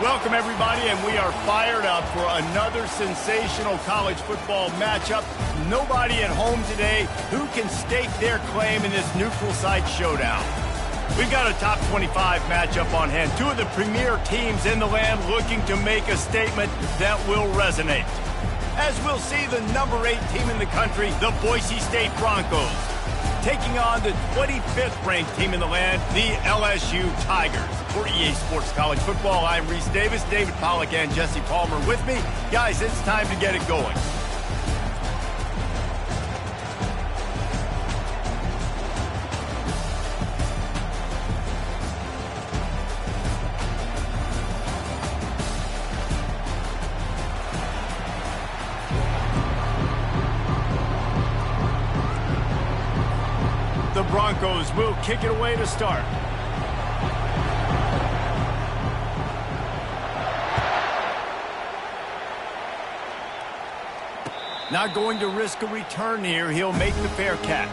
Welcome, everybody, and we are fired up for another sensational college football matchup. Nobody at home today who can stake their claim in this neutral site showdown. We've got a top 25 matchup on hand. Two of the premier teams in the land looking to make a statement that will resonate. As we'll see, the number 8 team in the country, the Boise State Broncos, taking on the 25th ranked team in the land, the LSU Tigers. For EA Sports College Football, I'm Reese Davis, David Pollack, and Jesse Palmer with me. Guys, it's time to get it going. The Broncos will kick it away to start. Not going to risk a return here. He'll make the fair catch.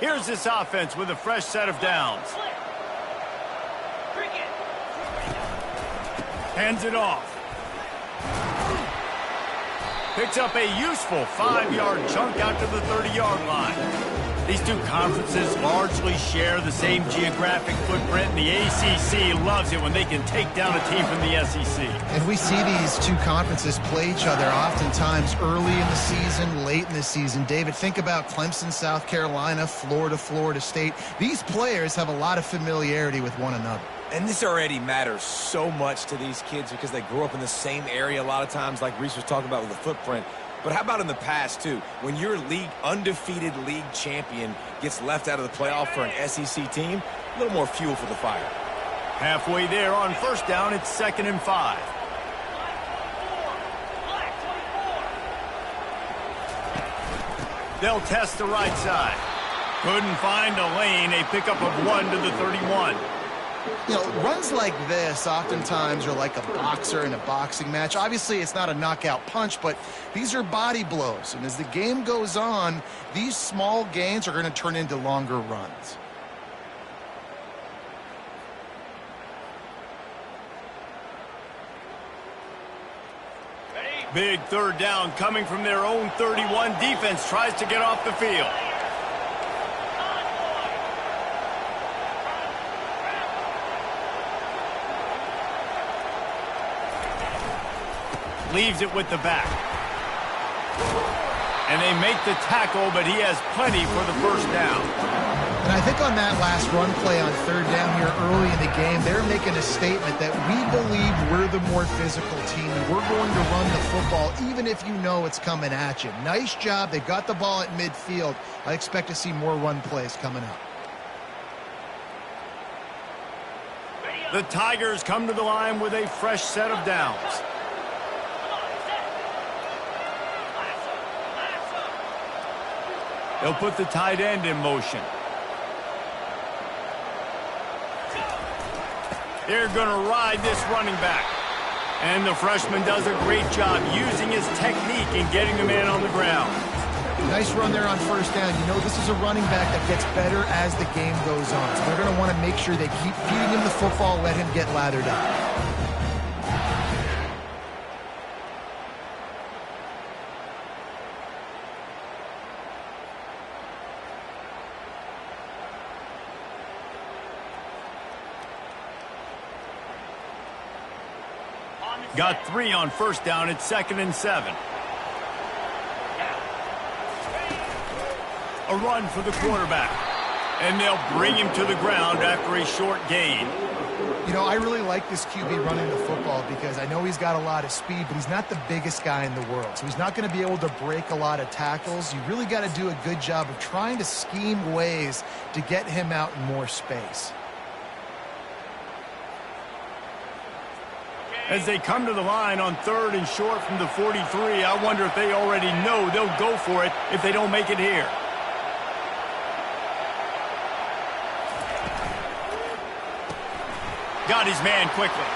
Here's this offense with a fresh set of downs. Hands it off. Picks up a useful 5-yard chunk out to the 30-yard line. These two conferences largely share the same geographic footprint, and the ACC loves it when they can take down a team from the SEC. And we see these two conferences play each other oftentimes early in the season, late in the season. David, think about Clemson, South Carolina, Florida, Florida State. These players have a lot of familiarity with one another. And this already matters so much to these kids because they grew up in the same area a lot of times, like Reese was talking about with the footprint. But how about in the past, too? When your undefeated league champion gets left out of the playoff for an SEC team, a little more fuel for the fire. Halfway there on first down, it's 2nd and 5. They'll test the right side. Couldn't find a lane. A pickup of 1 to the 31. You know, runs like this oftentimes are like a boxer in a boxing match. Obviously, it's not a knockout punch, but these are body blows. And as the game goes on, these small gains are going to turn into longer runs. Big third down coming from their own 31. Defense tries to get off the field. Leaves it with the back. And they make the tackle, but he has plenty for the first down. And I think on that last run play on third down here early in the game, they're making a statement that we believe we're the more physical team and we're going to run the football even if you know it's coming at you. Nice job. They got the ball at midfield. I expect to see more run plays coming up. The Tigers come to the line with a fresh set of downs. They'll put the tight end in motion. They're going to ride this running back. And the freshman does a great job using his technique and getting the man on the ground. Nice run there on first down. You know, this is a running back that gets better as the game goes on. So they're going to want to make sure they keep feeding him the football, let him get lathered up. Got 3 on first down. It's 2nd and 7. A run for the quarterback. And they'll bring him to the ground after a short gain. You know, I really like this QB running the football because I know he's got a lot of speed, but he's not the biggest guy in the world. So he's not going to be able to break a lot of tackles. You really got to do a good job of trying to scheme ways to get him out in more space. As they come to the line on 3rd and short from the 43, I wonder if they already know they'll go for it if they don't make it here. Got his man quickly.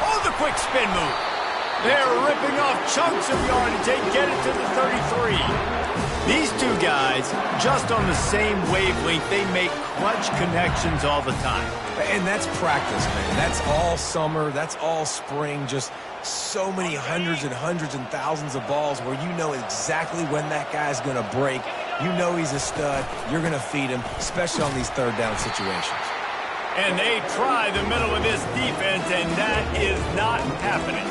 Oh, the quick spin move. They're ripping off chunks of yardage. They get it to the 33. These two guys, just on the same wavelength, they make clutch connections all the time. And that's practice, man. That's all summer. That's all spring. Just so many hundreds and hundreds and thousands of balls where you know exactly when that guy's going to break. You know he's a stud. You're going to feed him, especially on these third down situations. And they try the middle of this defense, and that is not happening.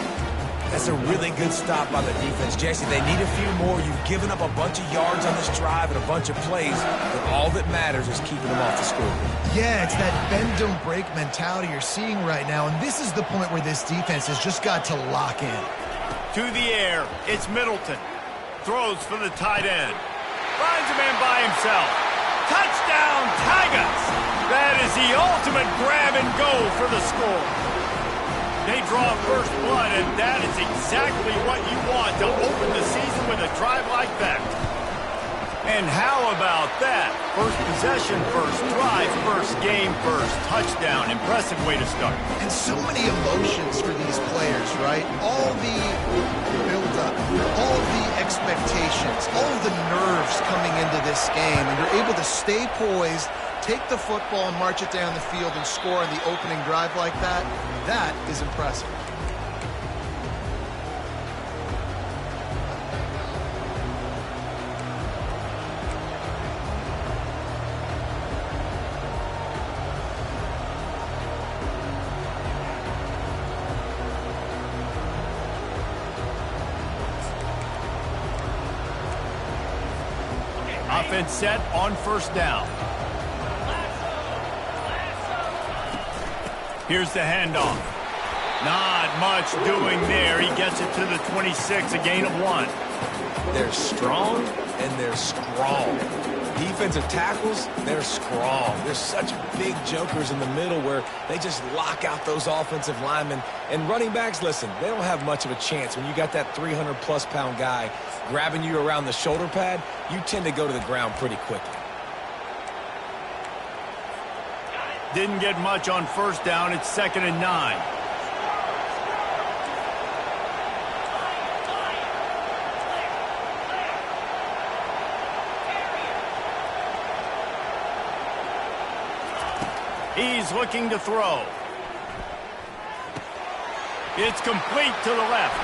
That's a really good stop by the defense. Jesse, they need a few more. You've given up a bunch of yards on this drive and a bunch of plays, but all that matters is keeping them off the scoreboard. Yeah, it's that bend, don't break mentality you're seeing right now, and this is the point where this defense has just got to lock in. To the air, it's Middleton. Throws for the tight end. Finds a man by himself. Touchdown, Tigers! That is the ultimate grab and go for the score. They draw first blood, and that is exactly what you want to open the season with a drive like that. And how about that? First possession first, drive first, game first, touchdown. Impressive way to start. And so many emotions for these players, right? All the build-up, all the expectations, all of the nerves coming into this game, and you're able to stay poised, take the football and march it down the field and score on the opening drive like that. That is impressive. Offense set on first down. Here's the handoff. Not much doing there. He gets it to the 26, a gain of 1. They're strong and they're strong. Defensive tackles, they're strong. They're such big jokers in the middle where they just lock out those offensive linemen. And running backs, listen, they don't have much of a chance. When you got that 300-plus pound guy grabbing you around the shoulder pad, you tend to go to the ground pretty quickly. Didn't get much on first down. It's 2nd and 9. He's looking to throw. It's complete to the left.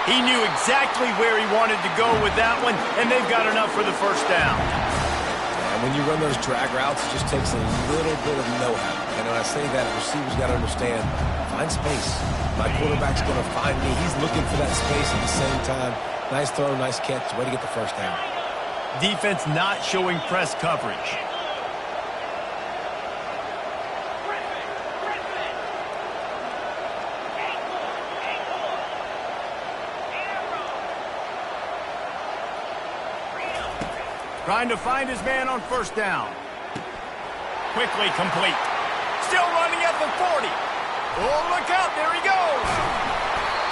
He knew exactly where he wanted to go with that one, and they've got enough for the first down. And when you run those drag routes, it just takes a little bit of know-how. And when I say that, receivers got to understand, find space. My quarterback's going to find me. He's looking for that space at the same time. Nice throw, nice catch, way to get the first down. Defense not showing press coverage. Trying to find his man on first down. Quickly complete. Still running at the 40. Oh, look out. There he goes.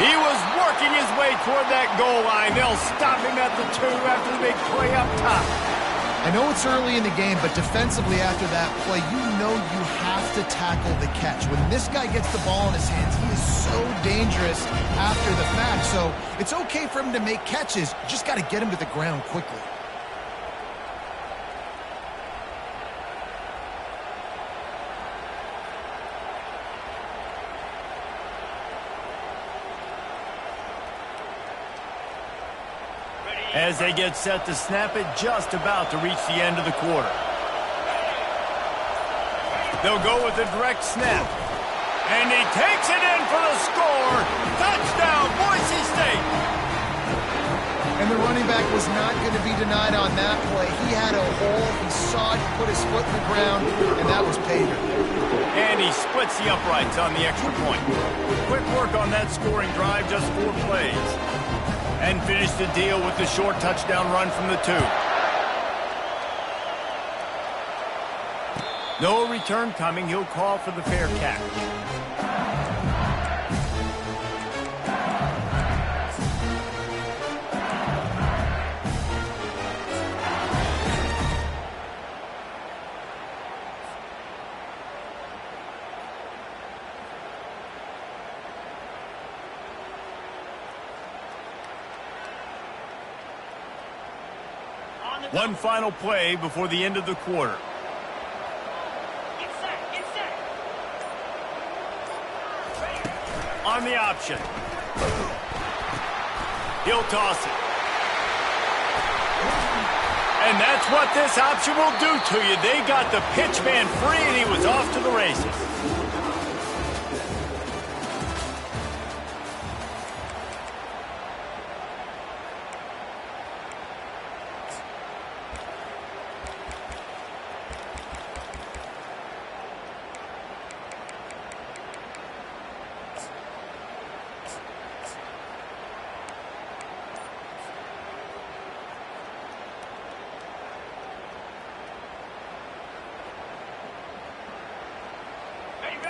He was working his way toward that goal line. They'll stop him at the 2 after the big play up top. I know it's early in the game, but defensively after that play, you know you have to tackle the catch. When this guy gets the ball in his hands, he is so dangerous after the fact. So it's okay for him to make catches. You just got to get him to the ground quickly. As they get set to snap it, just about to reach the end of the quarter. They'll go with a direct snap. And he takes it in for the score. Touchdown, Boise State. And the running back was not going to be denied on that play. He had a hole. He saw it, put his foot in the ground, and that was pay dirt. And he splits the uprights on the extra point. Quick work on that scoring drive, just 4 plays. And finish the deal with the short touchdown run from the 2. No return coming. He'll call for the fair catch. One final play before the end of the quarter. On the option. He'll toss it. And that's what this option will do to you. They got the pitch man free, and he was off to the races.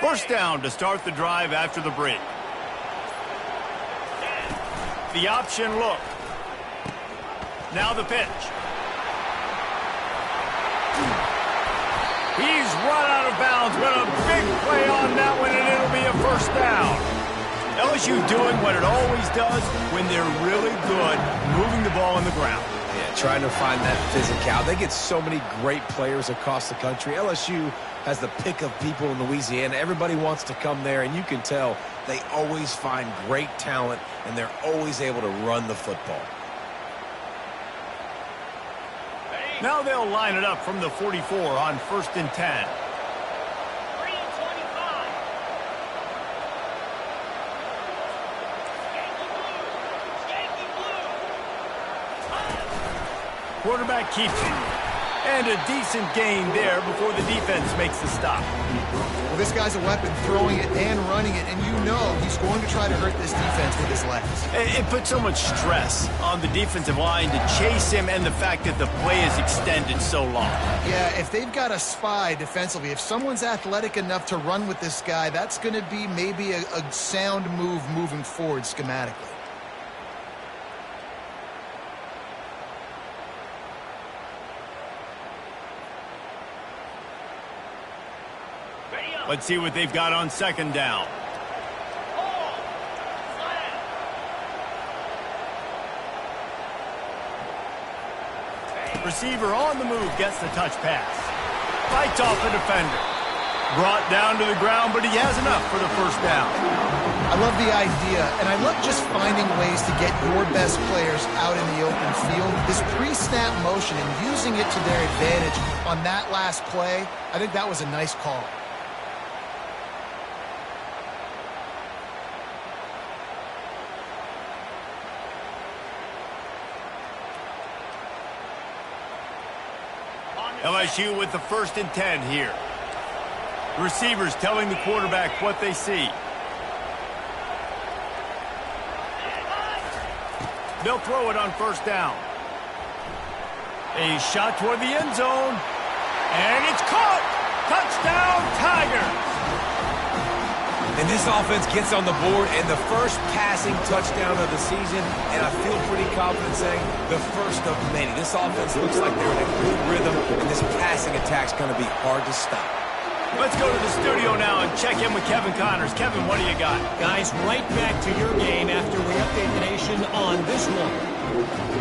First down to start the drive after the break. The option look. Now the pitch. He's run out of bounds, but a big play on that one, and it'll be a first down. LSU doing what it always does when they're really good, moving the ball on the ground. Yeah, trying to find that physicality. They get so many great players across the country. LSU has the pick of people in Louisiana. Everybody wants to come there, and you can tell they always find great talent, and they're always able to run the football. Now they'll line it up from the 44 on 1st and 10. Quarterback keeps it. And a decent gain there before the defense makes the stop. Well, this guy's a weapon, throwing it and running it, and you know he's going to try to hurt this defense with his legs. It puts so much stress on the defensive line to chase him, and the fact that the play is extended so long. Yeah, if they've got a spy defensively, if someone's athletic enough to run with this guy, that's going to be maybe a sound move moving forward schematically. Let's see what they've got on 2nd down. Receiver on the move gets the touch pass. Fights off the defender. Brought down to the ground, but he has enough for the first down. I love the idea, and I love just finding ways to get your best players out in the open field. This pre-snap motion and using it to their advantage on that last play, I think that was a nice call. LSU with the 1st and 10 here. Receivers telling the quarterback what they see. They'll throw it on 1st down. A shot toward the end zone. And it's caught! Touchdown, Tigers! And this offense gets on the board, and the first passing touchdown of the season, and I feel pretty confident saying the first of many. This offense looks like they're in a good rhythm, and this passing attack's going to be hard to stop. Let's go to the studio now and check in with Kevin Connors. Kevin, what do you got? Guys, right back to your game after we update the nation on this one.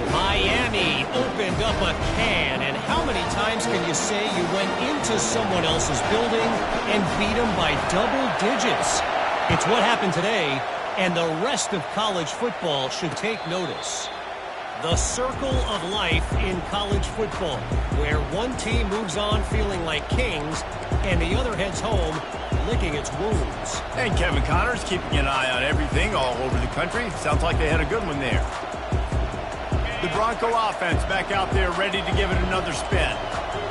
Miami opened up a can, and how many times can you say you went into someone else's building and beat them by double digits? It's what happened today, and the rest of college football should take notice. The circle of life in college football, where one team moves on feeling like kings, and the other heads home licking its wounds. And Kevin Connors keeping an eye on everything all over the country. Sounds like they had a good one there. The Bronco offense back out there ready to give it another spin.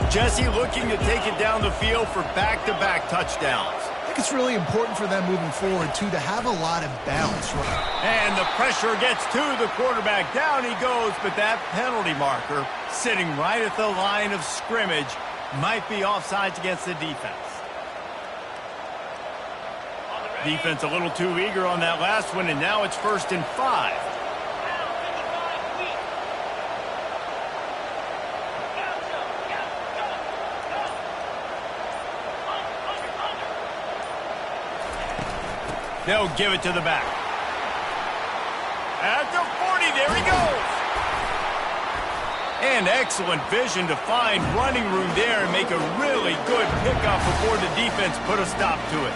Jesse looking to take it down the field for back-to-back touchdowns. I think it's really important for them moving forward, too, to have a lot of bounce. And the pressure gets to the quarterback. Down he goes, but that penalty marker sitting right at the line of scrimmage might be offsides against the defense. Defense a little too eager on that last one, and now it's 1st and 5. They'll give it to the back. At the 40, there he goes. And excellent vision to find running room there and make a really good pickup before the defense put a stop to it.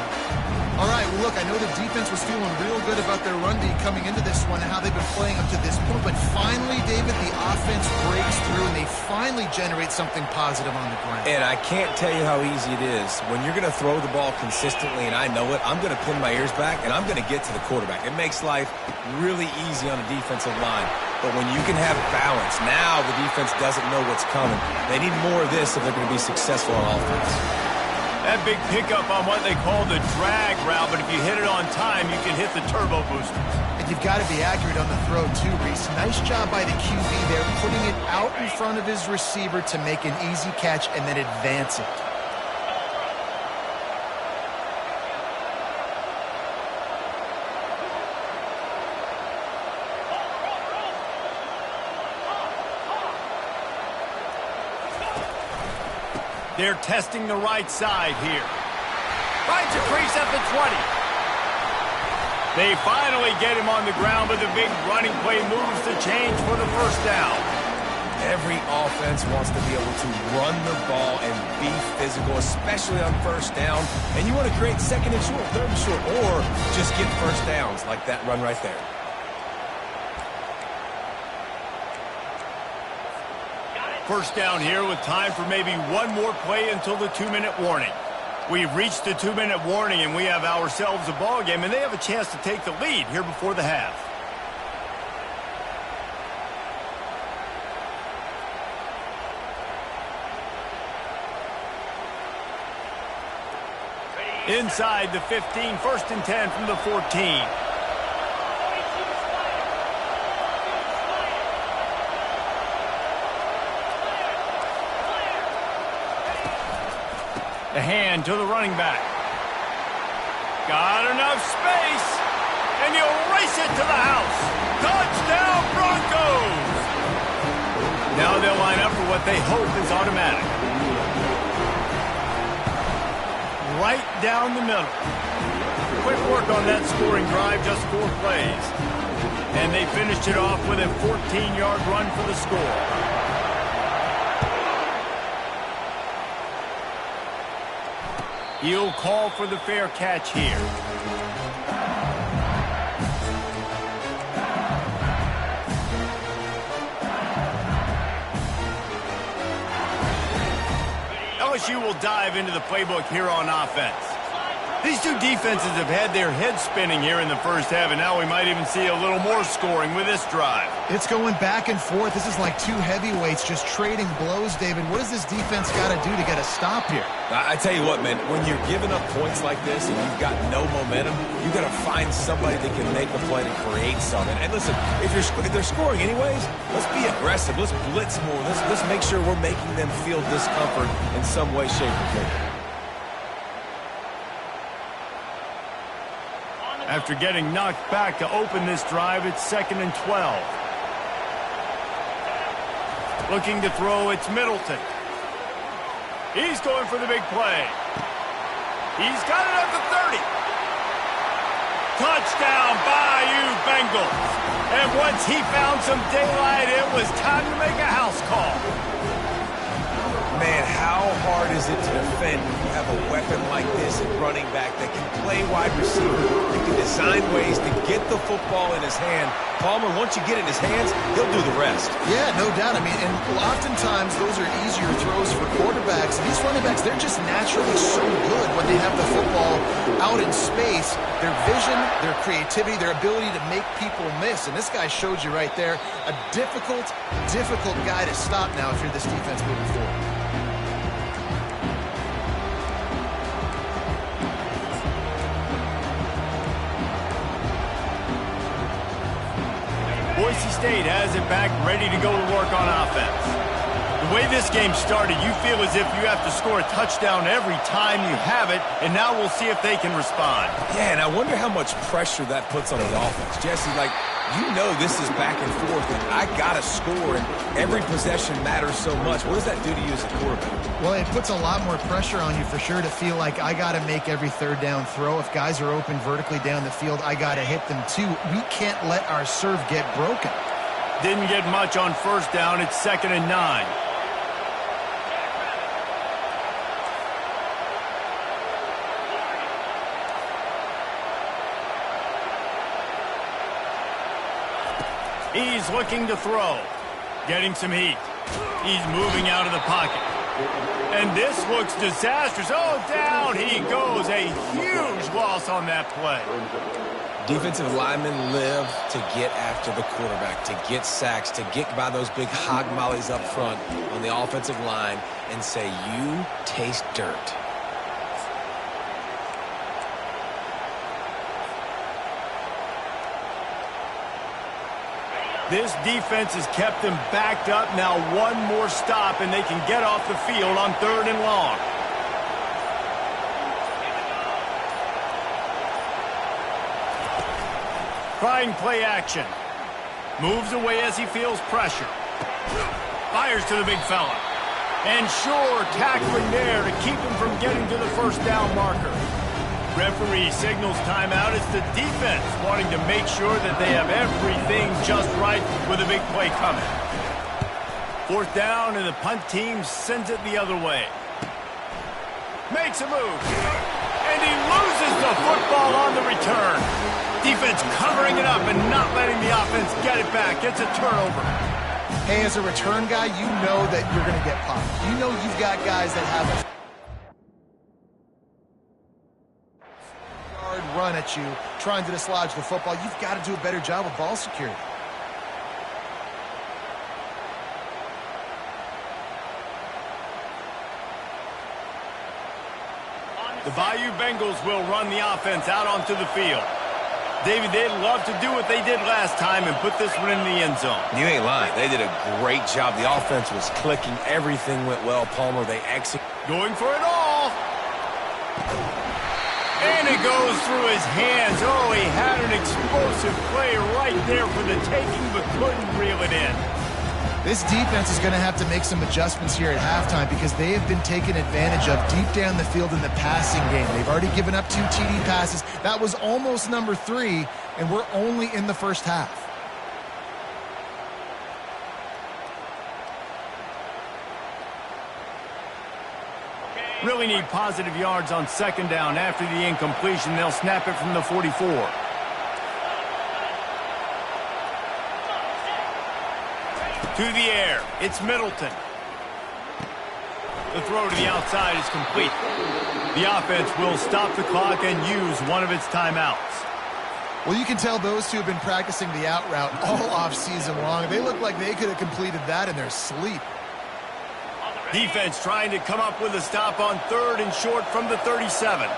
All right, well, look, I know the defense was feeling real good about their run D coming into this one and how they've been playing up to this point. But finally, David, the offense breaks through and they finally generate something positive on the ground. And I can't tell you how easy it is. When you're going to throw the ball consistently, and I know it, I'm going to pin my ears back and I'm going to get to the quarterback. It makes life really easy on the defensive line. But when you can have balance, now the defense doesn't know what's coming. They need more of this if they're going to be successful on offense. That big pickup on what they call the drag route, but if you hit it on time, you can hit the turbo booster. And you've got to be accurate on the throw, too, Reese. Nice job by the QB there, putting it out in front of his receiver to make an easy catch and then advance it. They're testing the right side here. Finds a crease at the 20. They finally get him on the ground, but the big running play moves the change for the first down. Every offense wants to be able to run the ball and be physical, especially on first down. And you want to create second and short, third and short, or just get first downs like that run right there. First down here with time for maybe one more play until the 2-minute warning. We've reached the 2-minute warning, and we have ourselves a ball game, and they have a chance to take the lead here before the half. Inside the 15, 1st and 10 from the 14. The hand to the running back. Got enough space, and he'll race it to the house. Touchdown, Broncos! Now they'll line up for what they hope is automatic. Right down the middle. Quick work on that scoring drive, just 4 plays. And they finished it off with a 14-yard run for the score. He'll call for the fair catch here. LSU will dive into the playbook here on offense. These two defenses have had their heads spinning here in the first half, and now we might even see a little more scoring with this drive. It's going back and forth. This is like two heavyweights just trading blows, David. What does this defense got to do to get a stop here? I tell you what, man, when you're giving up points like this and you've got no momentum, you've got to find somebody that can make a play to create something. And listen, if they're scoring anyways, let's be aggressive. Let's blitz more. Let's make sure we're making them feel discomfort in some way, shape, or form. After getting knocked back to open this drive, it's 2nd and 12. Looking to throw, it's Middleton. He's going for the big play. He's got it at the 30. Touchdown, Bayou Bengals. And once he found some daylight, it was time to make a house call. Man, how hard is it to defend when you have a weapon like this at running back that can play wide receiver, that can design ways to get the football in his hand? Palmer, once you get it in his hands, he'll do the rest. Yeah, no doubt. I mean, and oftentimes those are easier throws for quarterbacks. These running backs, they're just naturally so good when they have the football out in space. Their vision, their creativity, their ability to make people miss. And this guy showed you right there, a difficult guy to stop now if you're this defense moving forward. Boise State has it back, ready to go to work on offense. The way this game started, you feel as if you have to score a touchdown every time you have it, and now we'll see if they can respond. Yeah, and I wonder how much pressure that puts on the offense. Jesse, like, you know this is back and forth, and I got to score, and every possession matters so much. What does that do to you as a quarterback? Well, it puts a lot more pressure on you for sure to feel like I got to make every third down throw. If guys are open vertically down the field, I got to hit them too. We can't let our serve get broken. Didn't get much on first down. It's 2nd and 9. He's looking to throw. Getting some heat. He's moving out of the pocket. And this looks disastrous. Oh, down he goes. A huge loss on that play. Defensive linemen live to get after the quarterback, to get sacks, to get by those big hog mollies up front on the offensive line and say, you taste dirt. This defense has kept them backed up. Now one more stop, and they can get off the field on 3rd and long. Trying play action. Moves away as he feels pressure. Fires to the big fella. And sure, tackling there to keep him from getting to the first down marker. Referee signals timeout. It's the defense wanting to make sure that they have everything just right with a big play coming. 4th down, and the punt team sends it the other way. Makes a move. And he loses the football on the return. Defense covering it up and not letting the offense get it back. It's a turnover. Hey, as a return guy, you know that you're going to get popped. You know you've got guys that have a run at you, trying to dislodge the football. You've got to do a better job with ball security. The Bayou Bengals will run the offense out onto the field. David, they'd love to do what they did last time and put this one in the end zone. You ain't lying. They did a great job. The offense was clicking. Everything went well. Palmer, they executed. Going for it all. And it goes through his hands. Oh, he had an explosive play right there for the taking, but couldn't reel it in. This defense is going to have to make some adjustments here at halftime because they have been taken advantage of deep down the field in the passing game. They've already given up 2 TD passes. That was almost number 3, and we're only in the first half. Really need positive yards on 2nd down. After the incompletion, they'll snap it from the 44. To the air, it's Middleton. The throw to the outside is complete. The offense will stop the clock and use one of its timeouts. Well, you can tell those two have been practicing the out route all off season long. They look like they could have completed that in their sleep. Defense trying to come up with a stop on 3rd and short from the 37.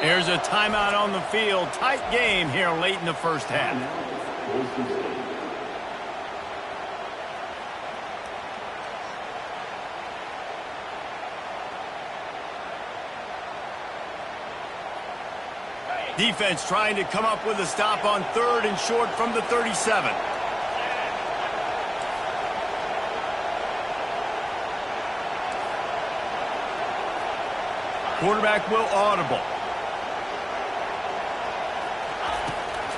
There's a timeout on the field. Tight game here late in the first half. Defense trying to come up with a stop on 3rd and short from the 37. Quarterback will audible.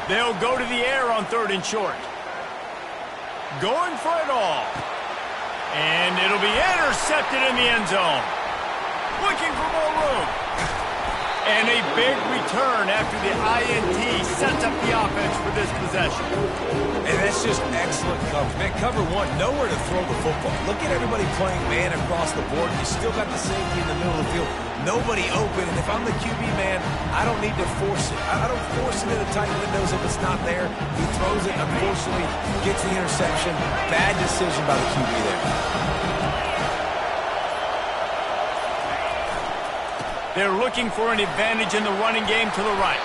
They'll go to the air on 3rd and short. Going for it all. And it'll be intercepted in the end zone. Looking for more room. And a big return after the INT sets up the offense for this possession. And that's just excellent coverage. Man, cover 1, nowhere to throw the football. Look at everybody playing man across the board. You still got the safety in the middle of the field. Nobody open. And if I'm the QB man, I don't need to force it. I don't force it into tight windows if it's not there. He throws it, unfortunately, gets the interception. Bad decision by the QB there. They're looking for an advantage in the running game to the right.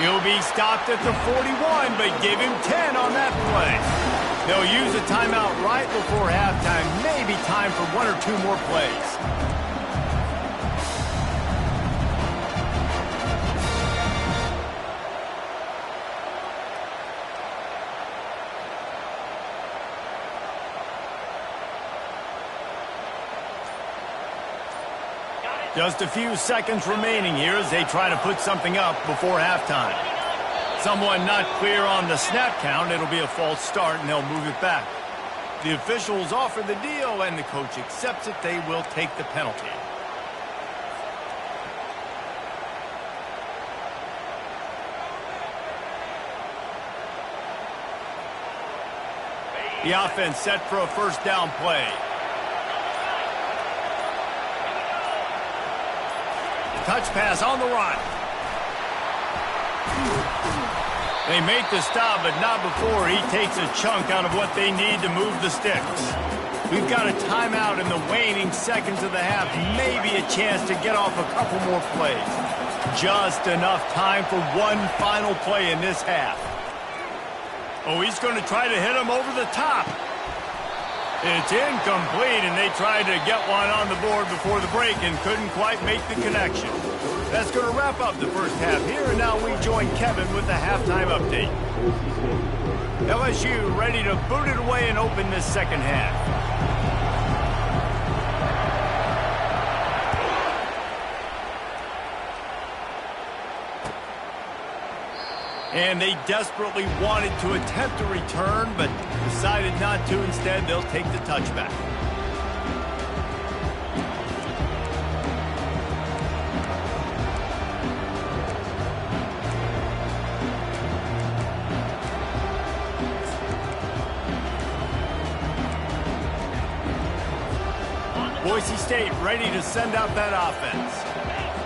He'll be stopped at the 41, but give him 10 on that play. They'll use a timeout right before halftime. Maybe time for 1 or 2 more plays. Just a few seconds remaining here as they try to put something up before halftime. Someone not clear on the snap count. It'll be a false start, and they'll move it back. The officials offer the deal, and the coach accepts it. They will take the penalty. The offense set for a first down play. Touch pass on the run. They make the stop, but not before he takes a chunk out of what they need to move the sticks. We've got a timeout in the waning seconds of the half. Maybe a chance to get off a couple more plays. Just enough time for one final play in this half. Oh, he's going to try to hit him over the top. It's incomplete, and they tried to get one on the board before the break and couldn't quite make the connection. That's going to wrap up the first half here, and now we join Kevin with the halftime update. LSU ready to boot it away and open this second half. And they desperately wanted to attempt a return, but decided not to. Instead, they'll take the touchback. Boise State ready to send out that offense.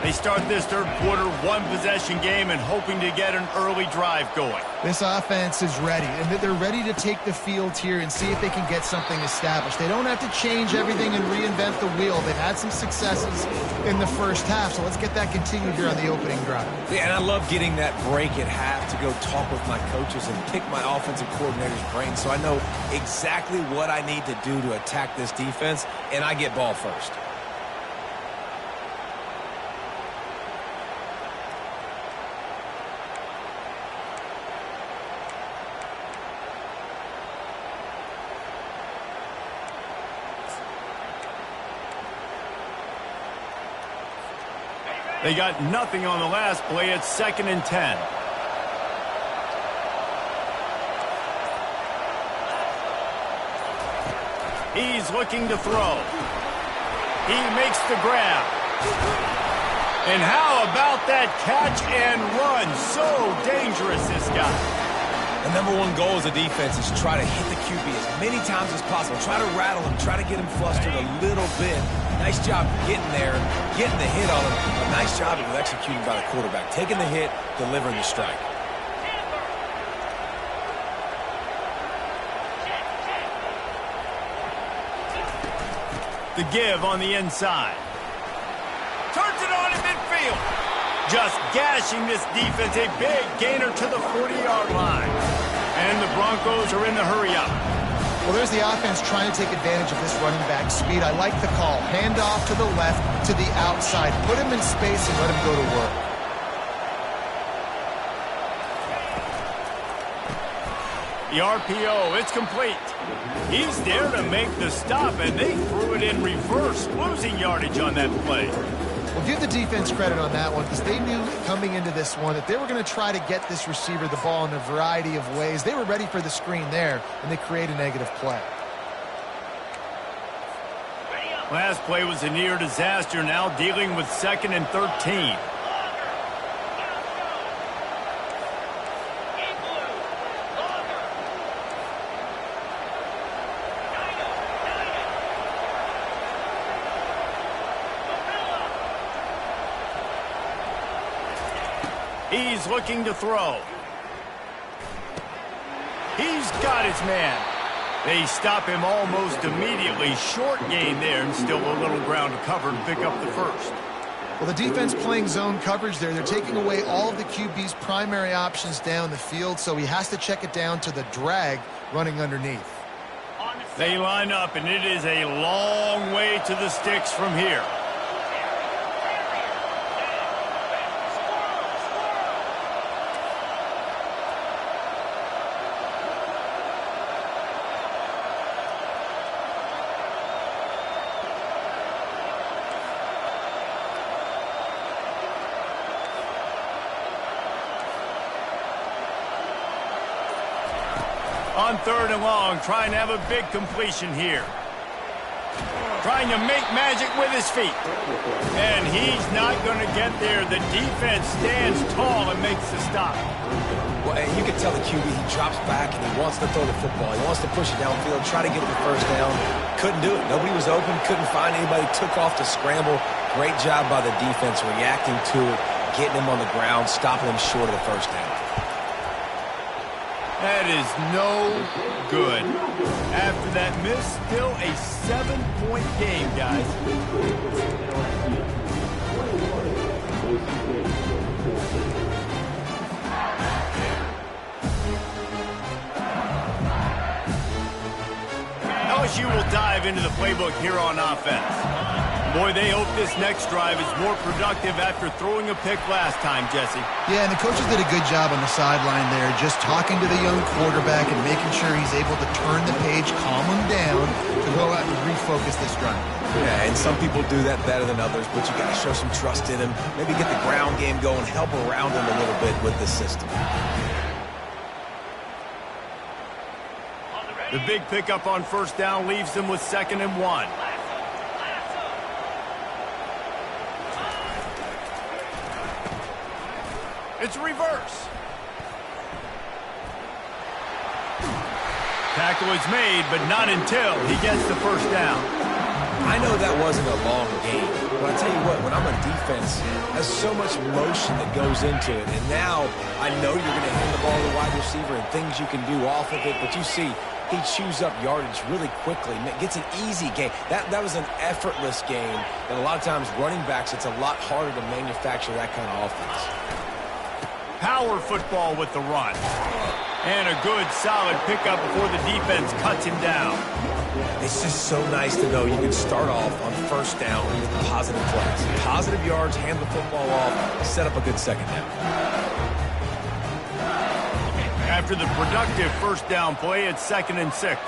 They start this third quarter one-possession game and hoping to get an early drive going. This offense is ready, and they're ready to take the field here and see if they can get something established. They don't have to change everything and reinvent the wheel. They've had some successes in the first half, so let's get that continued here on the opening drive. Yeah, and I love getting that break at half to go talk with my coaches and pick my offensive coordinator's brain so I know exactly what I need to do to attack this defense, and I get ball first. They got nothing on the last play. It's 2nd and 10. He's looking to throw. He makes the grab. And how about that catch and run? So dangerous, this guy. The number one goal as a defense is try to hit the QB as many times as possible. Try to rattle him. Try to get him flustered a little bit. Nice job getting there, getting the hit on him. A nice job of executing by the quarterback. Taking the hit, delivering the strike. The give on the inside. Turns it on in midfield. Just gashing this defense. A big gainer to the 40-yard line. And the Broncos are in the hurry-up. Well, there's the offense trying to take advantage of this running back speed. I like the call. Hand off to the left, to the outside. Put him in space and let him go to work. The RPO, it's complete. He's there to make the stop, and they threw it in reverse, losing yardage on that play. Well, give the defense credit on that one because they knew coming into this one that they were going to try to get this receiver the ball in a variety of ways. They were ready for the screen there, and they create a negative play. Last play was a near disaster, now dealing with 2nd and 13. He's looking to throw. He's got his man. They stop him almost immediately. Short gain there and still a little ground to cover to pick up the first. Well, the defense playing zone coverage there. They're taking away all of the QB's primary options down the field, so he has to check it down to the drag running underneath. They line up, and it is a long way to the sticks from here. On 3rd and long, trying to have a big completion here. Trying to make magic with his feet. And he's not going to get there. The defense stands tall and makes the stop. Well, and you can tell the QB, he drops back and he wants to throw the football. He wants to push it downfield, try to get the first down. Couldn't do it. Nobody was open, couldn't find anybody, took off to scramble. Great job by the defense reacting to it, getting him on the ground, stopping him short of the first down. That is no good. After that miss, still a 7-point game, guys. LSU will dive into the playbook here on offense. Boy, they hope this next drive is more productive after throwing a pick last time, Jesse. Yeah, and the coaches did a good job on the sideline there, just talking to the young quarterback and making sure he's able to turn the page, calm him down, to go out and refocus this drive. Yeah, and some people do that better than others, but you got to show some trust in him. Maybe get the ground game going, help around him a little bit with this system. The big pickup on 1st down leaves them with 2nd and 1. It's a reverse. Tackle is made, but not until he gets the 1st down. I know that wasn't a long game, but I tell you what, when I'm a defense, there's so much motion that goes into it. And now I know you're going to hand the ball to the wide receiver and things you can do off of it, but you see he chews up yardage really quickly, gets an easy game. That was an effortless game, and a lot of times running backs, it's a lot harder to manufacture that kind of offense. Power football with the run. And a good, solid pickup before the defense cuts him down. It's just so nice to know you can start off on 1st down with positive plays. Positive yards, hand the football off, set up a good 2nd down. After the productive 1st down play, it's 2nd and 6.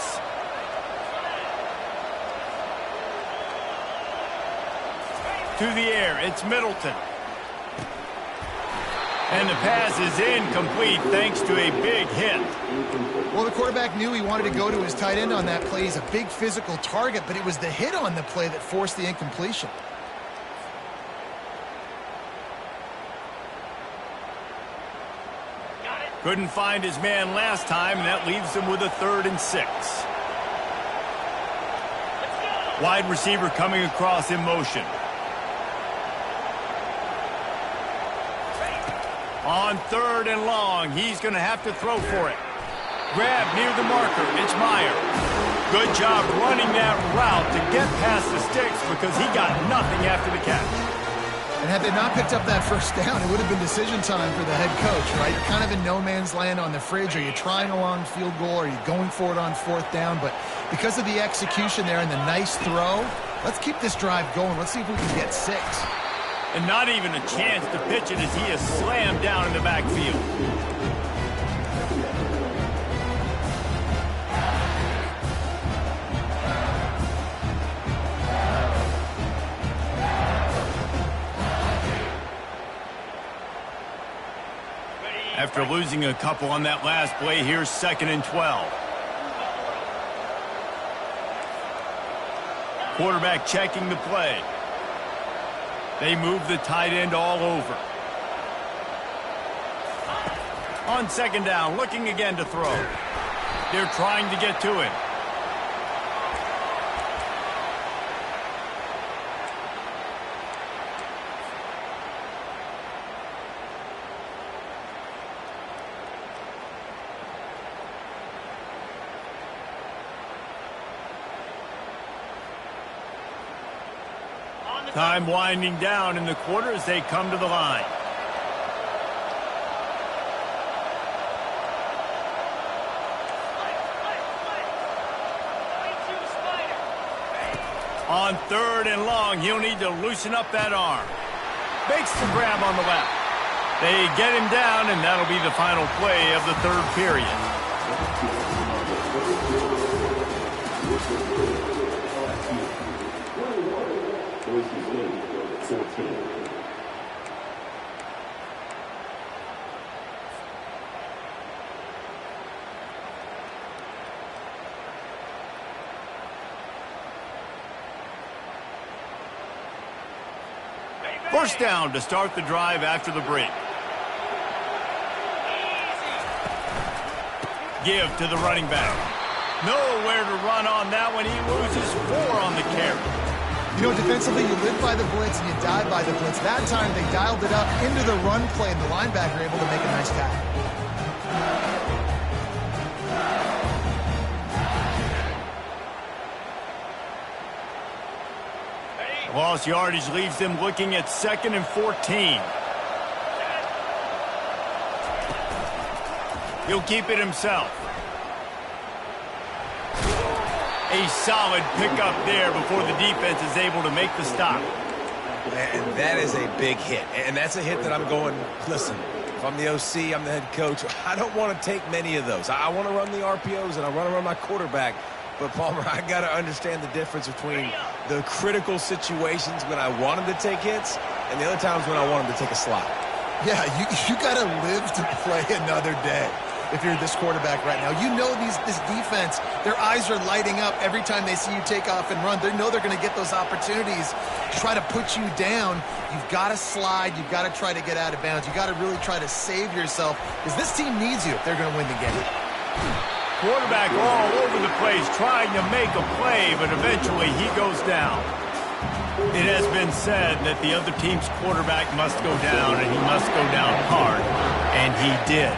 To the air, it's Middleton. And the pass is incomplete thanks to a big hit. Well, the quarterback knew he wanted to go to his tight end on that play. He's a big physical target, but it was the hit on the play that forced the incompletion. Couldn't find his man last time, and that leaves him with a 3rd and 6. Wide receiver coming across in motion. On 3rd and long, he's going to have to throw for it. Grab near the marker. It's Meyer. Good job running that route to get past the sticks because he got nothing after the catch. And had they not picked up that 1st down, it would have been decision time for the head coach, right? You're kind of in no man's land on the fridge. Are you trying a long field goal? Are you going for it on 4th down? But because of the execution there and the nice throw, let's keep this drive going. Let's see if we can get 6. And not even a chance to pitch it as he is slammed down in the backfield. After losing a couple on that last play, here's 2nd and 12. Quarterback checking the play. They move the tight end all over. On 2nd down, looking again to throw. They're trying to get to him. Time winding down in the quarter as they come to the line. On 3rd and long, he'll need to loosen up that arm. Makes the grab on the left. They get him down, and that'll be the final play of the 3rd period. First down to start the drive after the break. Give to the running back. Nowhere to run on that one. He loses 4 on the carry. You know, defensively, you live by the blitz and you die by the blitz. That time, they dialed it up into the run play, and the linebacker able to make a nice tackle. Lost yardage leaves them looking at 2nd and 14. He'll keep it himself. A solid pickup there before the defense is able to make the stop. And that is a big hit. And that's a hit that I'm going, listen, if I'm the OC, I'm the head coach, I don't want to take many of those. I want to run the RPOs and I want to run my quarterback. But, Palmer, I got to understand the difference between the critical situations when I want him to take hits and the other times when I want him to take a slot. Yeah, you got to live to play another day if you're this quarterback right now. You know this defense, their eyes are lighting up every time they see you take off and run. They know they're going to get those opportunities to try to put you down. You've got to slide. You've got to try to get out of bounds. You've got to really try to save yourself because this team needs you if they're going to win the game. Quarterback all over the place trying to make a play, but eventually he goes down. It has been said that the other team's quarterback must go down, and he must go down hard, and he did.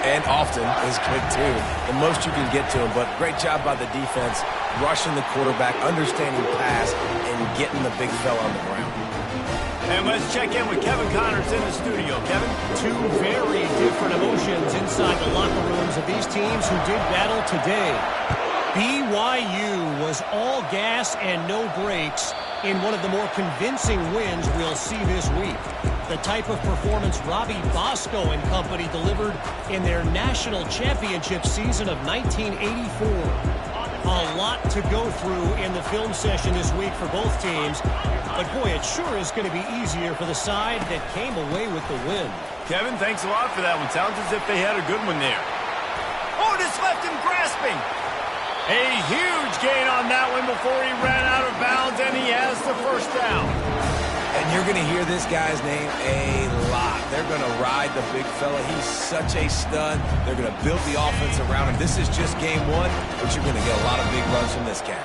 And often is good, too. The most you can get to him, but great job by the defense, rushing the quarterback, understanding pass, and getting the big fella on the ground. And let's check in with Kevin Connors in the studio. Kevin? 2 very different emotions inside the locker rooms of these teams who did battle today. BYU was all gas and no brakes in one of the more convincing wins we'll see this week. The type of performance Robbie Bosco and company delivered in their national championship season of 1984. A lot to go through in the film session this week for both teams. But, boy, it sure is going to be easier for the side that came away with the win. Kevin, thanks a lot for that one. Sounds as if they had a good one there. Oh, just left him grasping. A huge gain on that one before he ran out of bounds, and he has the first down. And you're going to hear this guy's name a lot. They're going to ride the big fella. He's such a stud. They're going to build the offense around him. This is just game 1, but you're going to get a lot of big runs from this cat.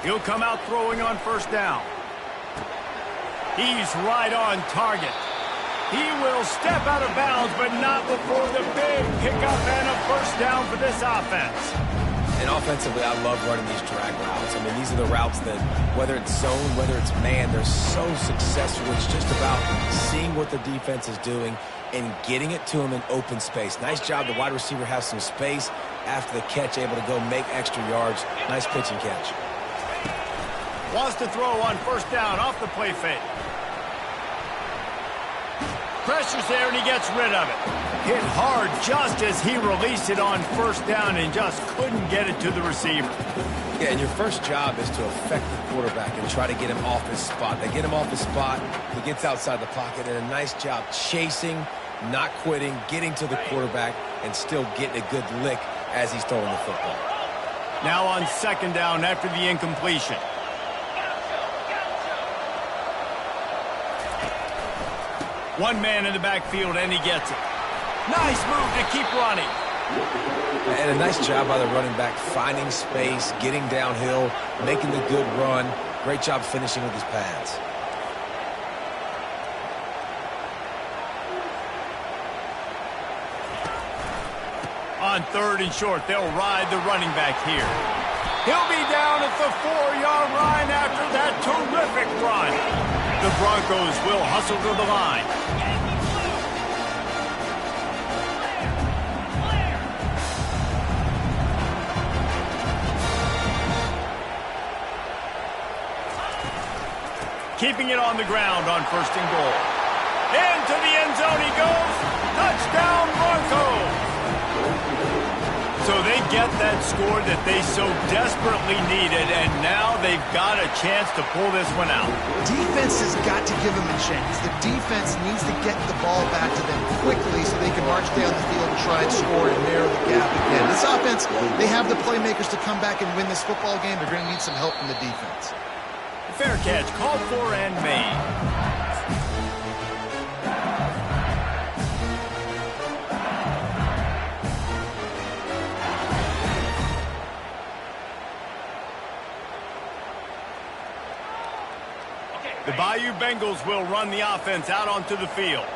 He'll come out throwing on first down. He's right on target. He will step out of bounds, but not before the big pickup and a first down for this offense. And offensively, I love running these drag routes. I mean, these are the routes that, whether it's zone, whether it's man, they're so successful. It's just about seeing what the defense is doing and getting it to him in open space. Nice job. The wide receiver has some space after the catch, able to go make extra yards. Nice pitch and catch. Wants to throw on first down off the play fake. Pressure's there, and he gets rid of it. Hit hard just as he released it on first down and just couldn't get it to the receiver. Yeah, and your first job is to affect the quarterback and try to get him off his spot. They get him off his spot, he gets outside the pocket, and a nice job chasing, not quitting, getting to the quarterback, and still getting a good lick as he's throwing the football. Now on second down after the incompletion. One man in the backfield, and he gets it. Nice move to keep running. And a nice job by the running back, finding space, getting downhill, making the good run. Great job finishing with his pads. On third and short, they'll ride the running back here. He'll be down at the 4-yard line after that terrific run. The Broncos will hustle to the line. Keeping it on the ground on first and goal. Into the end zone he goes. Touchdown, Broncos. So they get that score that they so desperately needed, and now they've got a chance to pull this one out. Defense has got to give them a chance. The defense needs to get the ball back to them quickly so they can march down the field and try and score and narrow the gap again. This offense, they have the playmakers to come back and win this football game. They're going to need some help from the defense. Fair catch, called for and made. The Bayou Bengals will run the offense out onto the field.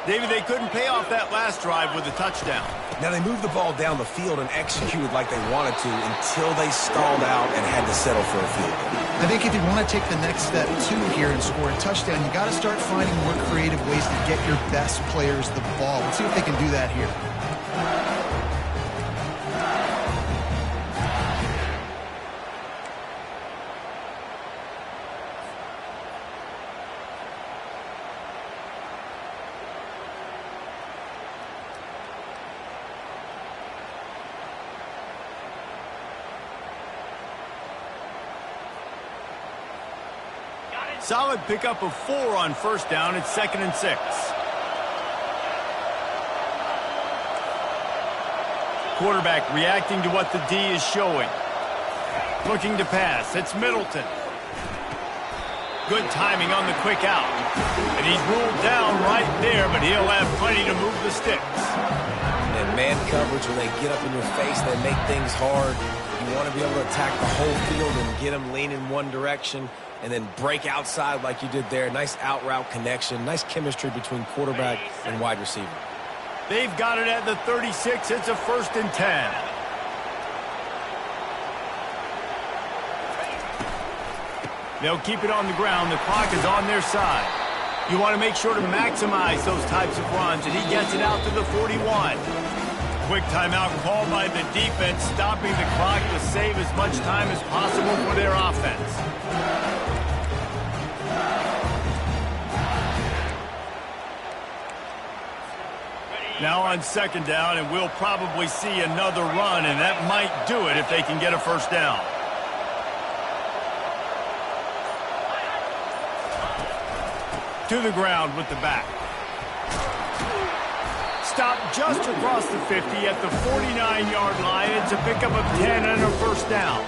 David, they couldn't pay off that last drive with a touchdown. Now, they moved the ball down the field and executed like they wanted to until they stalled out and had to settle for a field goal. I think if you want to take the next step, too, here and score a touchdown, you got to start finding more creative ways to get your best players the ball. Let's see if they can do that here. Solid pickup of 4 on first down. It's 2nd and 6. Quarterback reacting to what the D is showing. Looking to pass. It's Middleton. Good timing on the quick out. And he's ruled down right there, but he'll have plenty to move the sticks. And man coverage, when they get up in your face, they make things hard. You want to be able to attack the whole field and get them leaning one direction and then break outside like you did there. Nice out route connection. Nice chemistry between quarterback and wide receiver. They've got it at the 36. It's a 1st and 10. They'll keep it on the ground. The clock is on their side. You want to make sure to maximize those types of runs, and he gets it out to the 41. Quick timeout called by the defense, stopping the clock to save as much time as possible for their offense. Now on 2nd down, and we'll probably see another run, and that might do it if they can get a 1st down. To the ground with the back. Stop just across the 50 at the 49-yard line. It's a pickup of 10 and a 1st down.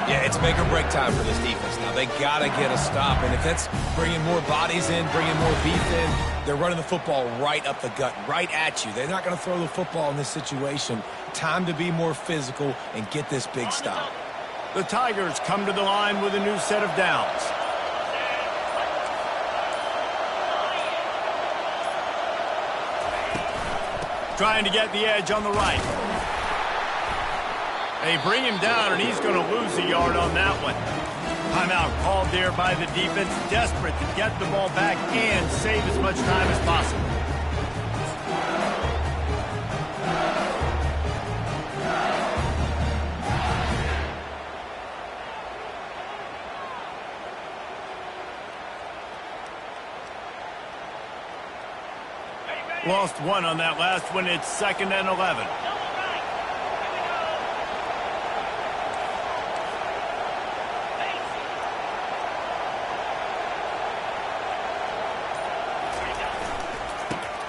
Yeah, it's make or break time for this defense now. They got to get a stop, and if that's bringing more bodies in, bringing more beef in, they're running the football right up the gut, right at you. They're not going to throw the football in this situation. Time to be more physical and get this big stop. The Tigers come to the line with a new set of downs. Trying to get the edge on the right. They bring him down, and he's going to lose a yard on that one. Timeout called there by the defense, desperate to get the ball back and save as much time as possible. Lost 1 on that last one. It's 2nd and 11.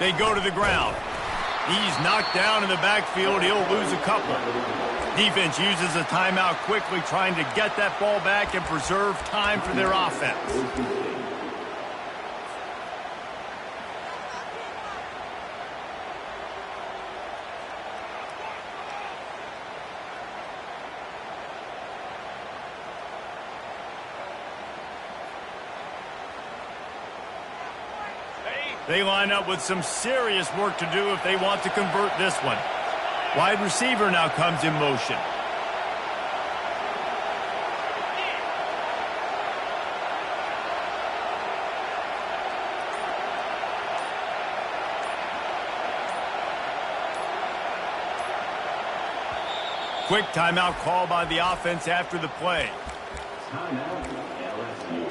They go to the ground. He's knocked down in the backfield. He'll lose a couple. Defense uses a timeout quickly, trying to get that ball back and preserve time for their offense. They line up with some serious work to do if they want to convert this one. Wide receiver now comes in motion. Quick timeout call by the offense after the play. Timeout, LSU.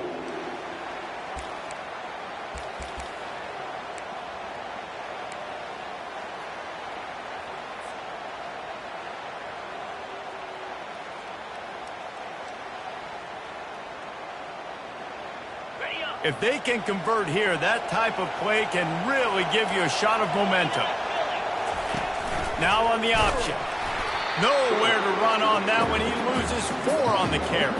If they can convert here, that type of play can really give you a shot of momentum. Now on the option. Nowhere to run on that one. He loses 4 on the carry.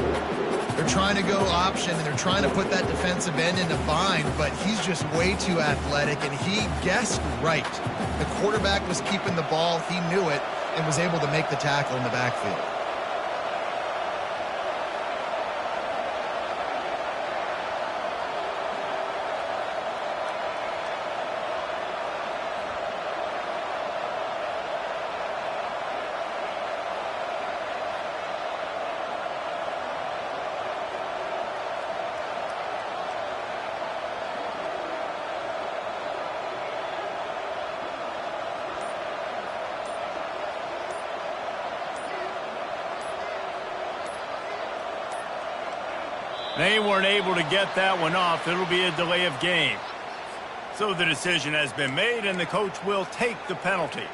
They're trying to go option, and they're trying to put that defensive end in a bind, but he's just way too athletic, and he guessed right. The quarterback was keeping the ball. He knew it and was able to make the tackle in the backfield. They weren't able to get that one off. It'll be a delay of game. So the decision has been made, and the coach will take the penalty.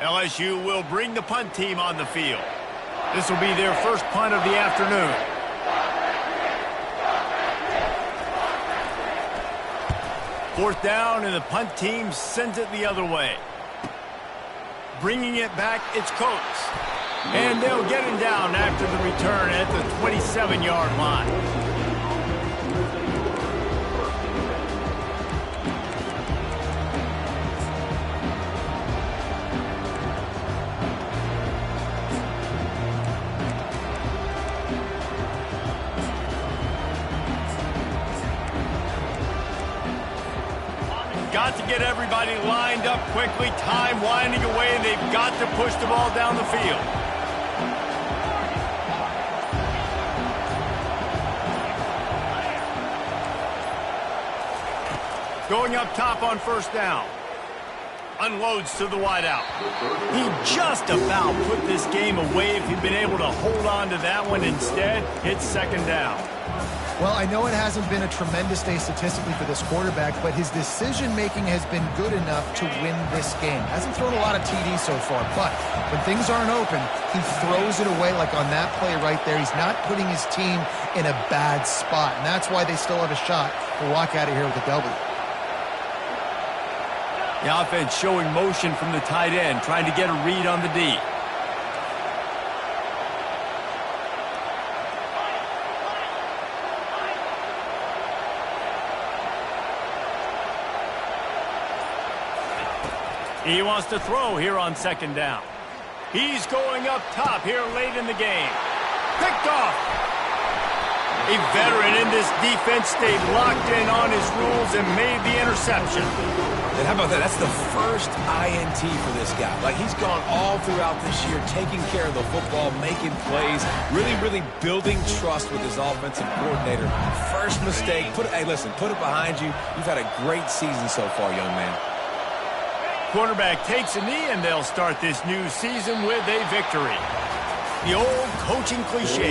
LSU will bring the punt team on the field. This will be their first punt of the afternoon. Fourth down, and the punt team sends it the other way. Bringing it back, it's Coates. And they'll get him down after the return at the 27-yard line. Got to get everybody lined up quickly. Time winding away, and they've got to push the ball down the field. Going up top on first down. Unloads to the wideout. He just about put this game away if he'd been able to hold on to that one. Instead, it's second down. Well, I know it hasn't been a tremendous day statistically for this quarterback, but his decision-making has been good enough to win this game. Hasn't thrown a lot of TDs so far, but when things aren't open, he throws it away like on that play right there. He's not putting his team in a bad spot, and that's why they still have a shot to walk out of here with a W. The offense showing motion from the tight end, trying to get a read on the D. He wants to throw here on second down. He's going up top here late in the game. Picked off. A veteran in this defense stayed locked in on his rules and made the interception. And how about that? That's the first INT for this guy. Like, he's gone all throughout this year, taking care of the football, making plays, really building trust with his offensive coordinator. First mistake. Hey, listen, put it behind you. You've had a great season so far, young man. Quarterback takes a knee, and they'll start this new season with a victory. The old coaching cliche.